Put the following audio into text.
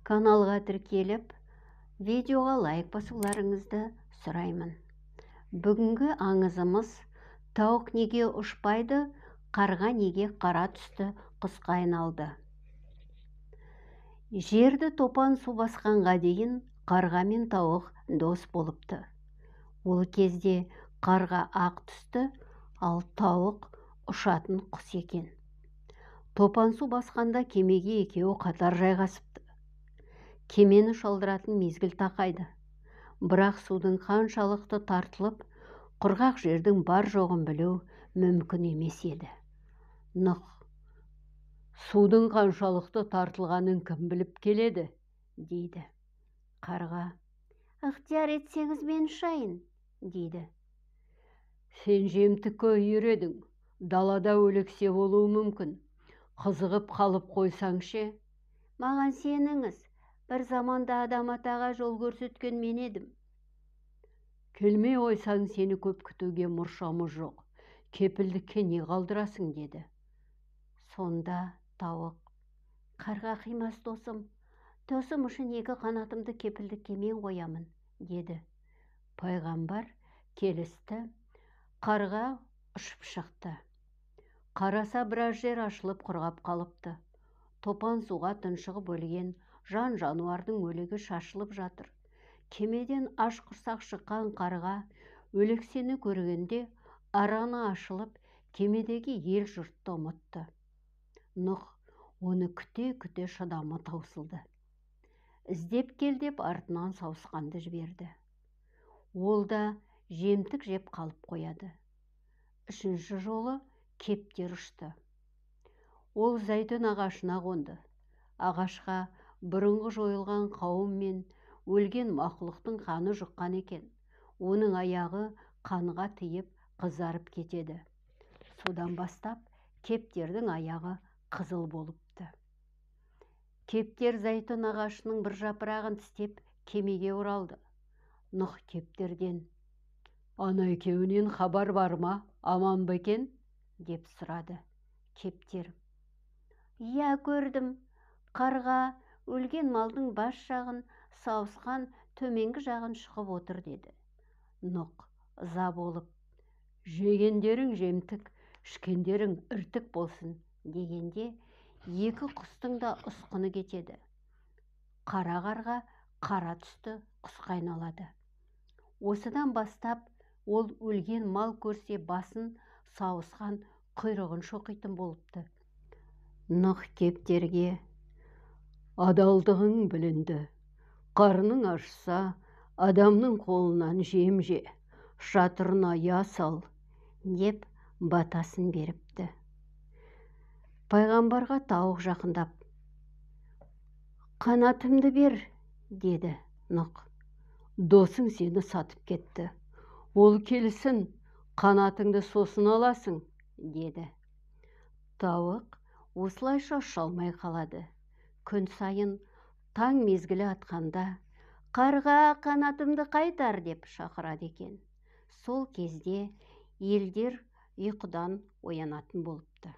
Каналға тіркеліп, видеоға лайк басуларыңызды сұраймын. Бүгінгі аңызымыз тауық неге ұшпайды, қарға неге қара түсті құсқа айналды. Жерді топан су басқанға дейін қарға мен тауық дос болыпты. Ол кезде қарға ақ түсті, ал тауық ұшатын құс екен. Топан су басқанда кемеге екеуі қатар жайғасыпты. Кемені шалдыратын мезгіл тақайды. Бірақ судың қаншалықты тартылып, құрғақ жердің бар жоғын білу мүмкін емес еді. Нұх: судың қаншалықты тартылғанын кім біліп келеді, дейді. Қарға: ықтияр етсеңіз мен ұшайын, дейді. Сен жемтікке үйредің, далада өлексе болуы мүмкін. Қызығып қалып қойсаң ше? Маған сеніңіз, бір заманда адам атаға жол көрсеткен мен едім. Келмей қойсаң сені көп күтуге мұршамыз жоқ. Кепілдікке не қалдырасың, деді. Сонда тауық: қарға қимас досым, досым үшін екі қанатымды кепілдікке мен қоямын, деді. Пайғамбар келісті. Қарға ұшып шықты. Қараса біраз жер ашылып құрғап қалыпты. Топан суға тұншығып өлген жан-жануардың өлігі шашылып жатыр. Кемеден аш құрсақ шыққан қарға өлексені көргенде араны ашылып, кемедегі ел жұртты ұмытты. Нұх оны күте-күте шыдамы таусылды. Іздеп кел деп артынан сауысқанды жіберді. Ол да жемтік жеп қалып қояды. Үшінші жолы кептер ұшты. Ол зәйтүн ағашына қонды. Ағашқа бұрынғы жойылған қауым мен өлген мақұлықтың қаны жұққан екен. Оның аяғы қанға тиіп қызарып кетеді. Содан бастап кептердің аяғы қызыл болыпты. Кептер зәйтүн ағашының бір жапырағын тістеп кемеге оралды. Нұх кептерден: ана екеуінен хабар бар ма, аман ба екен, деп сұрады. Кептер: иә, көрдім. Қарға өлген малдың бас жағын, сауысқан төменгі жағын шұқып отыр, деді. Нұх ыза болып: жегендерің жемтік, ішкендерің іртік болсын, дегенде екі құстың да ұсқыны кетеді. Қара қарға қара түсті құсқа айналады. Осыдан бастап ол өлген мал көрсе басын, сауысқан құйрығын шоқитын болыпты. Нұх кептерге: адалдығың білінді. Қарның ашса, адамның қолынан жем же, шатырына я сал, деп батасын беріпті. Пайғамбарға тауық жақындап: қанатымды бер, деді. Нұх: досың сені сатып кетті. Ол келсін, қанатыңды сосын аласың, деді. Тауық осылайша ұша алмай қалады. Күн сайын таң мезгілі атқанда қарға қанатымды қайтар деп шақырады екен. Сол кезде елдер ұйқыдан оянатын болыпты.